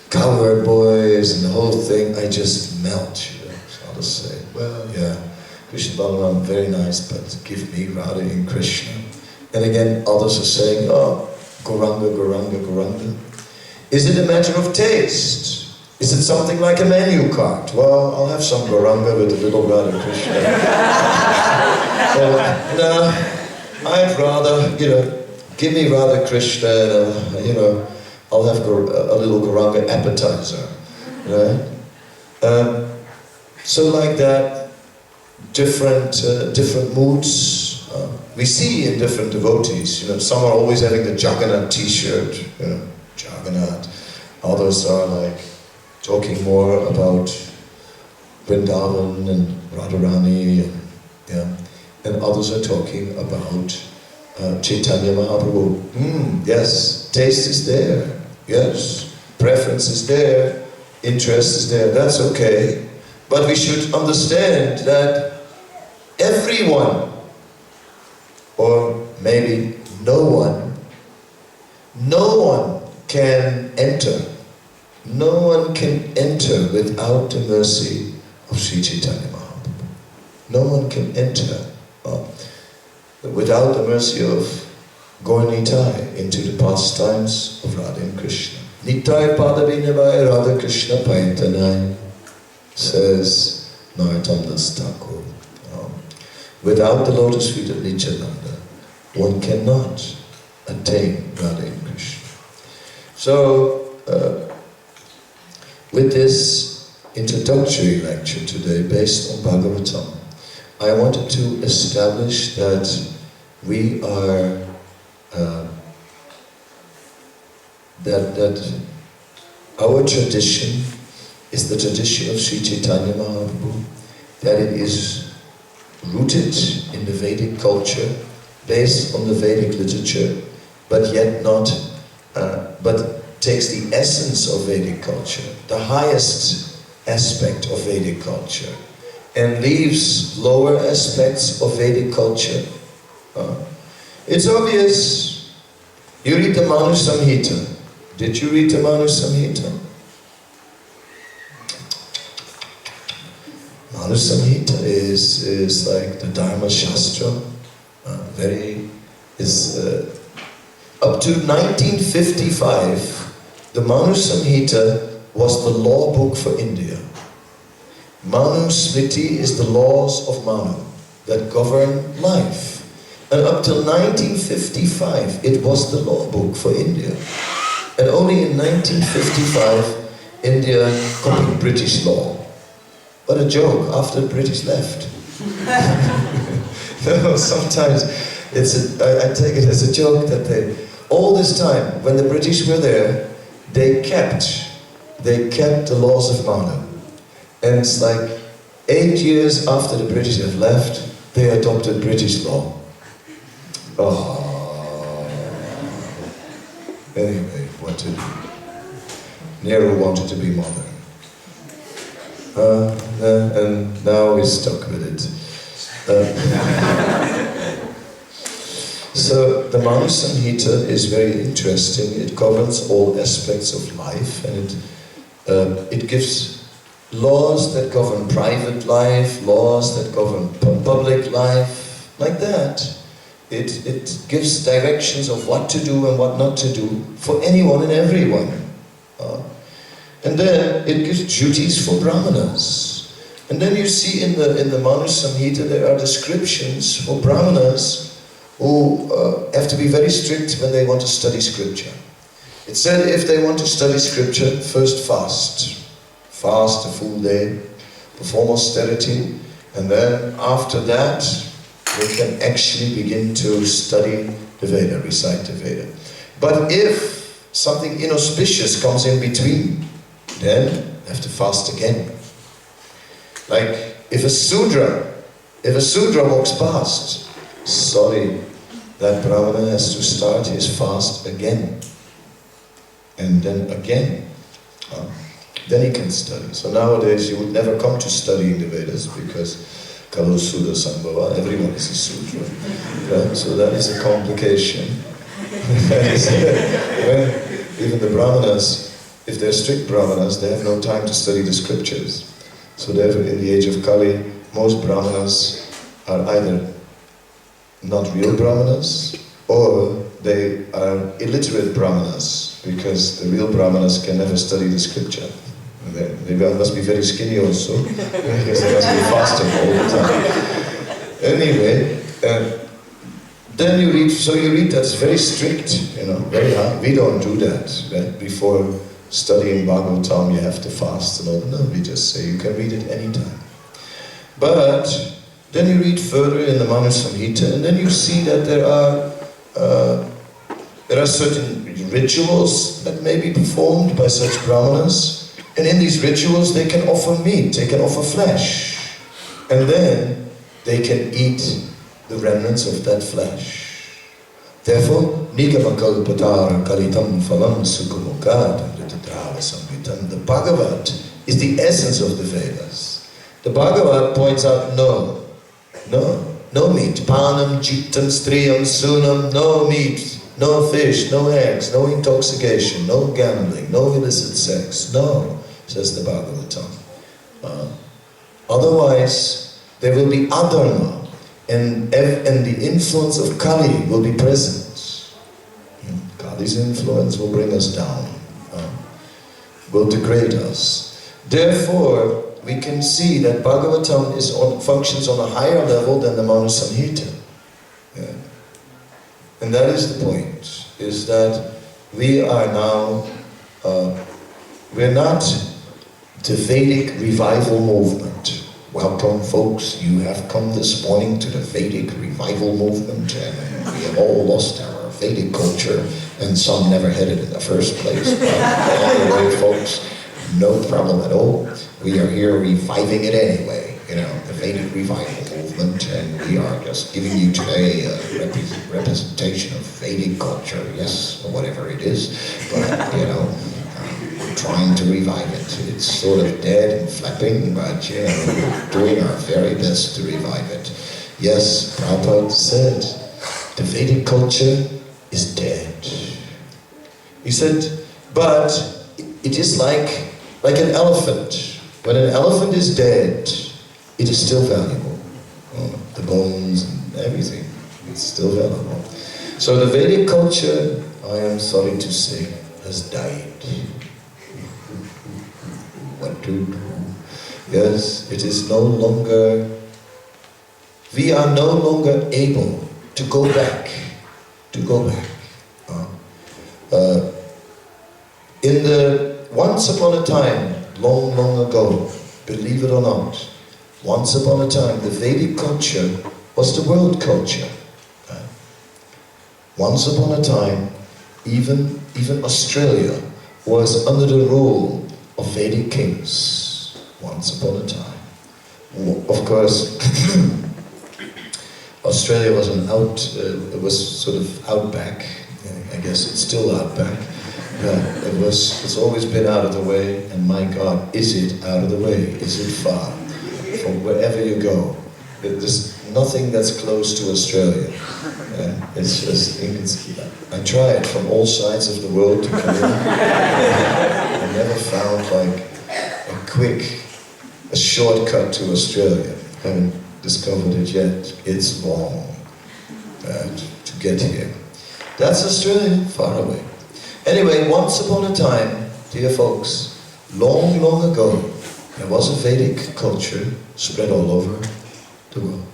cowherd boys and the whole thing, I just melt, you know. So I'll just say, well, yeah, Krishna Balaram, very nice, but give me Radha and Krishna. And again, others are saying, oh, Gauranga, Gauranga, Gauranga. Is it a matter of taste? Is it something like a menu card? Well, I'll have some Gauranga with a little Radha Krishna. No, I'd rather, you know, give me Radha Krishna and, you know, I'll have a little Gauranga appetizer, right? So like that, different moods we see in different devotees. You know, some are always having the Jagannath t-shirt, you know, Jagannath. Others are like talking more about Vrindavan and Radharani, and others are talking about Chaitanya Mahaprabhu. Yes, taste is there. Yes, preference is there. Interest is there. That's okay. But we should understand that everyone, or maybe no one can enter. No one can enter without the mercy of Sri Chaitanya Mahaprabhu. No one can enter without the mercy of Gaur Nitai into the pastimes of Radha and Krishna. Nitai Padavinavaya Radha Krishna Payantanai, says Narottam Das Thakur. Without the lotus feet of Nityananda, one cannot attain Radha and Krishna. So, with this introductory lecture today, based on Bhagavatam, I wanted to establish that we are, that our tradition is the tradition of Sri Chaitanya Mahaprabhu, that it is rooted in the Vedic culture, based on the Vedic literature, but yet not, but takes the essence of Vedic culture, the highest aspect of Vedic culture, and leaves lower aspects of Vedic culture. It's obvious. You read the Manu Samhita. Did you read the Manu Samhita? Manu Samhita is like the Dharma Shastra. Up to 1955, the Manu Samhita was the law book for India. Manu Smriti is the laws of Manu that govern life. And up till 1955, it was the law book for India. And only in 1955, India copied British law. What a joke, after the British left. No, sometimes I take it as a joke that all this time, when the British were there, they kept the laws of Manu. And it's like 8 years after the British have left, they adopted British law. Oh. Anyway, what to do? Nehru wanted to be modern. And now we're stuck with it. So the Manu Samhita is very interesting. It governs all aspects of life, and it gives laws that govern private life, laws that govern public life, like that. It gives directions of what to do and what not to do for anyone and everyone. And then it gives duties for brahmanas. And then you see in the Manu Samhita there are descriptions for brahmanas who have to be very strict when they want to study scripture. It said if they want to study scripture, first fast. Fast a full day, perform austerity, and then after that they can actually begin to study the Veda, recite the Veda. But if something inauspicious comes in between, then they have to fast again. Like if a Sudra walks past, sorry, that Brahmana has to start his fast again. And then again. Then he can study. So nowadays you would never come to studying the Vedas because Kalu Sudha Sambhava, everyone is a Sudra. Right? So that is a complication. Even the Brahmanas, if they're strict Brahmanas, they have no time to study the scriptures. So therefore in the age of Kali, most Brahmanas are either not real Brahmanas or they are illiterate Brahmanas, because the real Brahmanas can never study the scripture. They must be very skinny also, because they must be fasting all the time. Anyway, then you read that's very strict, very hard. We don't do that. Right? Before studying Bhagavatam, you have to fast and all. No, we just say you can read it anytime. But then you read further in the Manu Samhita, and then you see that there are certain rituals that may be performed by such brahmanas, and in these rituals they can offer meat, they can offer flesh, and then they can eat the remnants of that flesh. Therefore, Nigamakalpatara Kalitam Phalam Sukhamukad Ritadrava Samhitam. The Bhagavad is the essence of the Vedas. The Bhagavad points out no meat. Panam, Jittam, Striyam, Sunam, no meat, no fish, no eggs, no intoxication, no gambling, no illicit sex. No, says the Bhagavatam. Otherwise, there will be adharma, and the influence of Kali will be present. Kali's influence will bring us down, will degrade us. Therefore, we can see that Bhagavatam functions on a higher level than the Manu Samhita. Yeah. And that is the point, is that we are now, we're not the Vedic revival movement. Welcome folks, you have come this morning to the Vedic revival movement, and we have all lost our Vedic culture, and some never had it in the first place. But anyway folks, no problem at all. We are here reviving it anyway, the Vedic revival movement, and we are just giving you today a representation of Vedic culture, yes, or whatever it is, but we're trying to revive it. It's sort of dead and flapping, but we're doing our very best to revive it. Yes, Prabhupada said, the Vedic culture is dead. He said, but it is like an elephant. When an elephant is dead, it is still valuable. The bones and everything, it's still valuable. So the Vedic culture, I am sorry to say, has died. What to do? Yes, it is no longer, we are no longer able to go back. Once upon a time, long ago, believe it or not, once upon a time, the Vedic culture was the world culture. Once upon a time, even Australia was under the rule of Vedic kings. Once upon a time. Of course, Australia was sort of outback. I guess it's still outback. It's always been out of the way, and my God, is it out of the way? Is it far? From wherever you go, there's nothing that's close to Australia. It's just, I tried from all sides of the world to come in. I never found a shortcut to Australia. I haven't discovered it yet. It's long to get here. That's Australia, far away. Anyway, once upon a time, dear folks, long ago, there was a Vedic culture spread all over the world.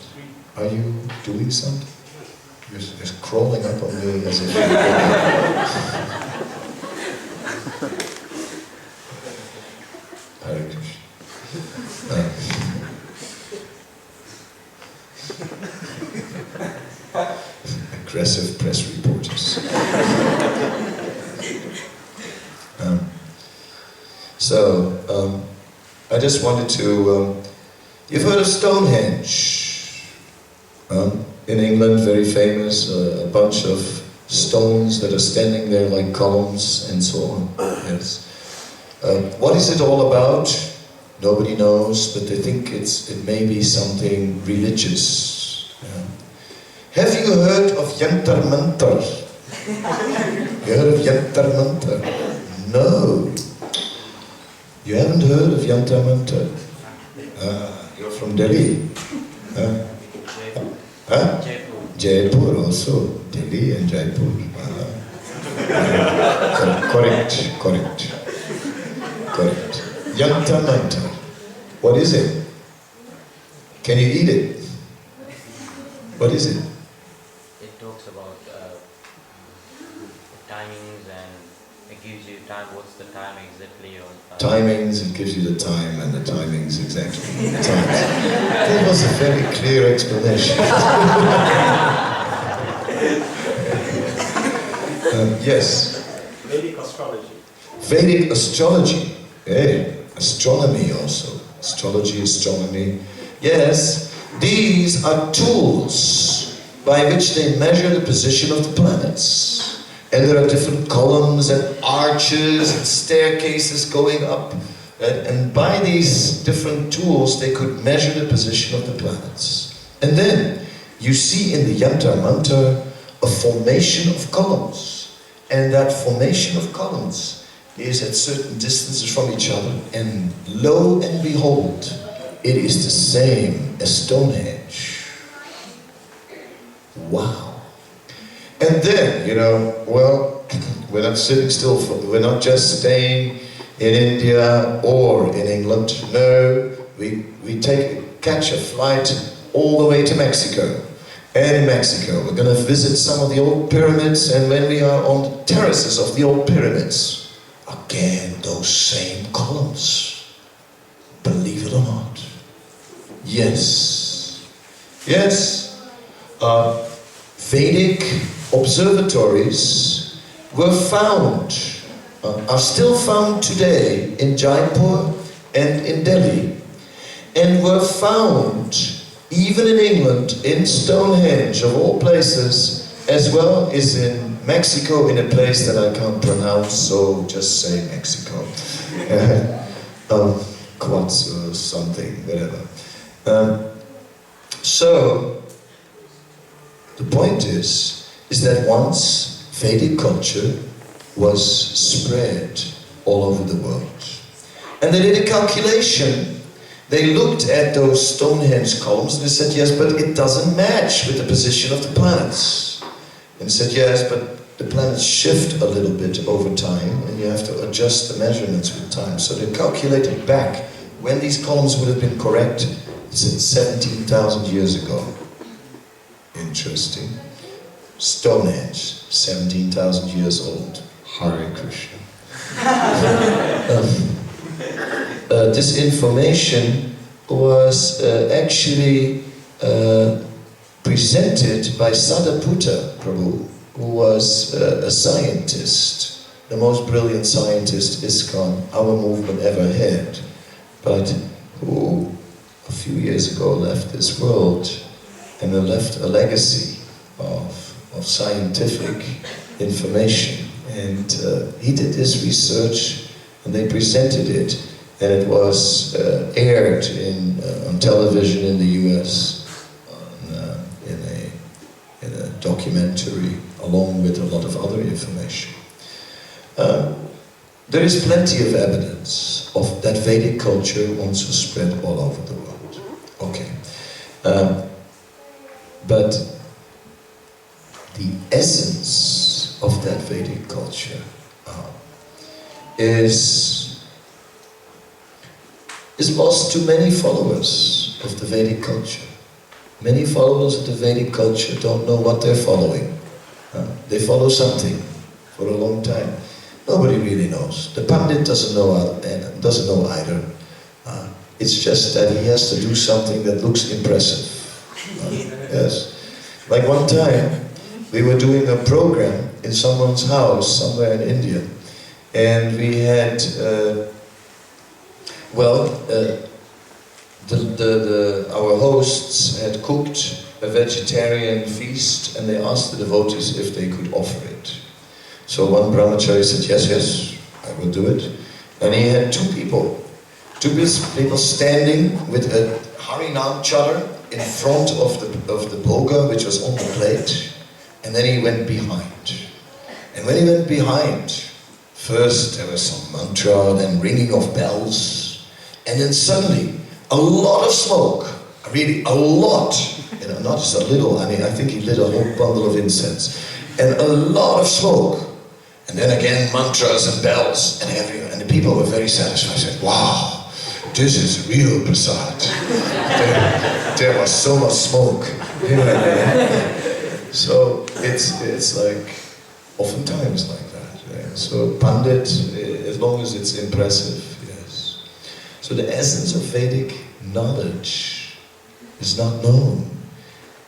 Are you doing something? You're just crawling up on me as if you're Hare Krishna. Aggressive press reporters. I just wanted to, you've heard of Stonehenge? In England, very famous, a bunch of stones that are standing there like columns and so on. Yes. What is it all about? Nobody knows, but they think it may be something religious. Yeah. Have you heard of Yantar Mantar? You heard of Yantar Mantar? No. You haven't heard of Yantar Mantar? You're from Delhi. Jaipur also. Delhi and Jaipur. Correct. Yantar Mantar. What is it? Can you eat it? What is it? It talks about timings, and it gives you time. What's the time exactly? Timings, it gives you the time and the timings exactly. The times. That was a very clear explanation. Yes. Vedic astrology. Vedic astrology. Hey, astronomy also. Astrology, astronomy. Yes, these are tools by which they measure the position of the planets. And there are different columns and arches and staircases going up. And by these different tools, they could measure the position of the planets. And then you see in the Yantar Mantar a formation of columns. And that formation of columns is at certain distances from each other. And lo and behold, it is the same as Stonehenge. Wow. And then, well, we're not sitting still, we're not just staying in India or in England. No, we catch a flight all the way to Mexico. And in Mexico, we're going to visit some of the old pyramids, and when we are on the terraces of the old pyramids, again, those same columns. Believe it or not. Yes. Yes. Vedic observatories were found, are still found today in Jaipur and in Delhi, and were found even in England, in Stonehenge of all places, as well as in Mexico, in a place that I can't pronounce, so just say Mexico. Quats or something, whatever. So, the point is that once Vedic culture was spread all over the world. And they did a calculation. They looked at those Stonehenge columns and they said, yes, but it doesn't match with the position of the planets. And they said, yes, but the planets shift a little bit over time and you have to adjust the measurements with time. So they calculated back when these columns would have been correct. It said 17,000 years ago. Interesting. Stonehenge, 17,000 years old. Hare Krishna. This information was actually presented by Radha-Gopinatha Prabhu, who was a scientist, the most brilliant scientist ISKCON, our movement ever had, but who a few years ago left this world and left a legacy of scientific information. And he did this research and they presented it. And it was aired on television in the US in a documentary along with a lot of other information. There is plenty of evidence of that Vedic culture once was spread all over the world. Okay. But the essence of that Vedic culture is lost to many followers of the Vedic culture. Many followers of the Vedic culture don't know what they're following. They follow something for a long time. Nobody really knows. The Pandit doesn't know either. It's just that he has to do something that looks impressive. Yes. Like one time, we were doing a program in someone's house somewhere in India, and we had our hosts had cooked a vegetarian feast and they asked the devotees if they could offer it. So one brahmachari said, yes, I will do it. And he had two people standing with a Harinam chadar in front of the bhoga, which was on the plate. And then he went behind. And when he went behind, first there was some mantra, then ringing of bells. And then suddenly, a lot of smoke, really a lot, not just a little, I think he lit a whole bundle of incense, and a lot of smoke, and then again mantras and bells, and the people were very satisfied. I said, wow, this is real prasad. there was so much smoke. So it's like, oftentimes like that. Right? So Pandit, as long as it's impressive, yes. So the essence of Vedic knowledge is not known.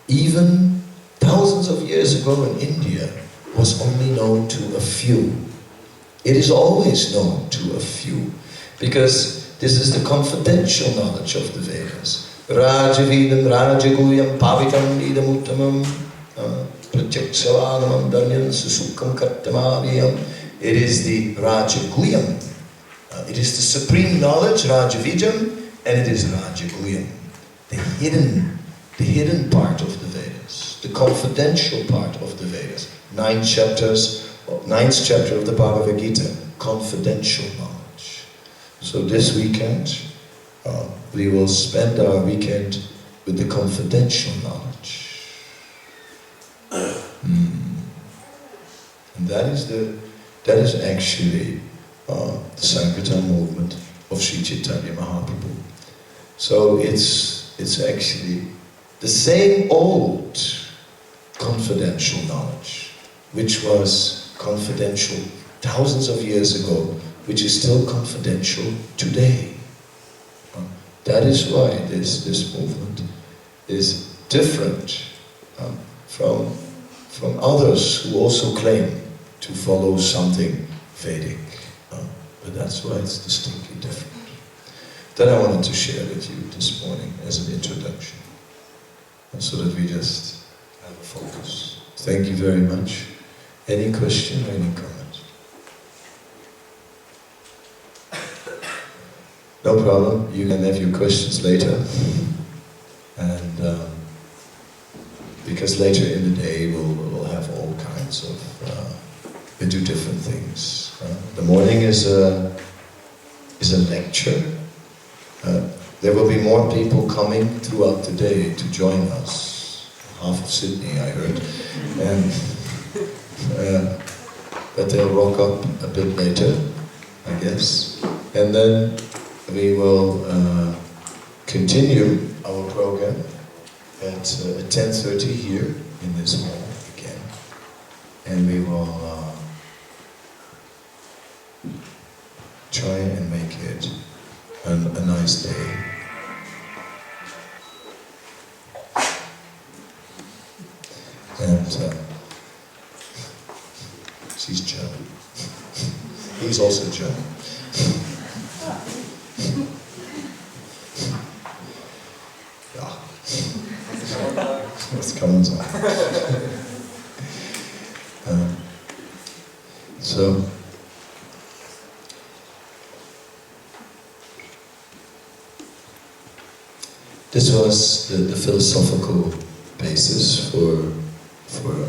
Even thousands of years ago in India was only known to a few. It is always known to a few, because this is the confidential knowledge of the Vedas. Rajavidam, Rajaguyam, Pavitam, Idam Uttamam. Pratyakshavanamam danyan susukam kartamaviyam. It is the Rajaguyam. It is the supreme knowledge, Rajavijam, and it is Rajaguyam, the hidden part of the Vedas, the confidential part of the Vedas. 9 chapters, 9th chapter of the Bhagavad Gita, confidential knowledge. So this weekend, we will spend our weekend with the confidential knowledge. And that is actually the Sankirtan movement of Sri Chaitanya Mahaprabhu. So it's actually the same old confidential knowledge, which was confidential thousands of years ago, which is still confidential today. That is why this movement is different from others who also claim to follow something Vedic. But that's why it's distinctly different. That I wanted to share with you this morning as an introduction, so that we just have a focus. Thank you very much. Any question or any comment? No problem, you can have your questions later. And because later in the day we'll have all kinds of, we do different things. The morning is a lecture. There will be more people coming throughout the day to join us. Half of Sydney, I heard. But they'll rock up a bit later, I guess. And then we will continue our program at 10:30 here in this hall again. And we will try and make it a nice day. And she's German. He's also German. Yeah. What's coming on? So. This was the philosophical basis for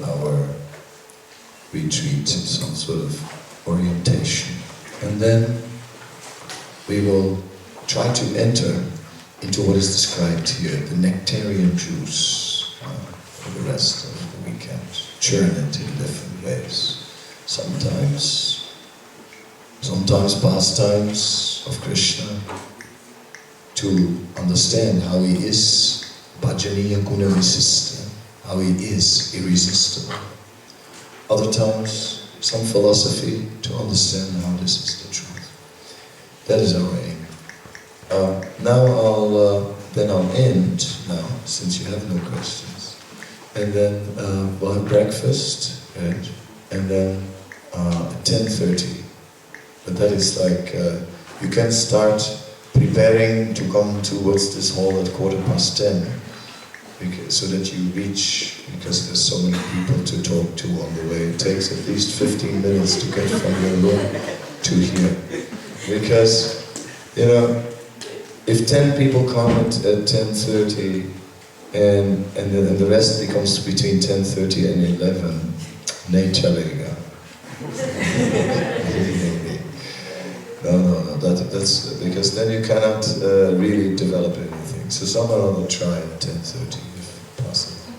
our retreat, some sort of orientation. And then we will try to enter into what is described here, the nectarian juice, for the rest of the weekend. Churn it in different ways. Sometimes pastimes of Krishna, to understand how he is bhajaniya guna visista, how he is irresistible. Other times, some philosophy to understand how this is the truth. That is our aim. Now I'll end now, since you have no questions. And then we'll have breakfast, right? And then at 10:30. But that is like, you can start preparing to come towards this hall at 10:15, so that you reach, because there's so many people to talk to on the way. It takes at least 15 minutes to get from your room to here. Because, you know, if 10 people come at 10:30 and the rest becomes between 10:30 and 11, nahi chalega. No, that's because then you cannot really develop anything. So someone will try at 10:30 if possible.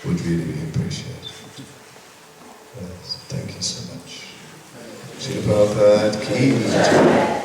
Would really appreciate it. Yes, thank you so much. Shri Prabhupada ki jai.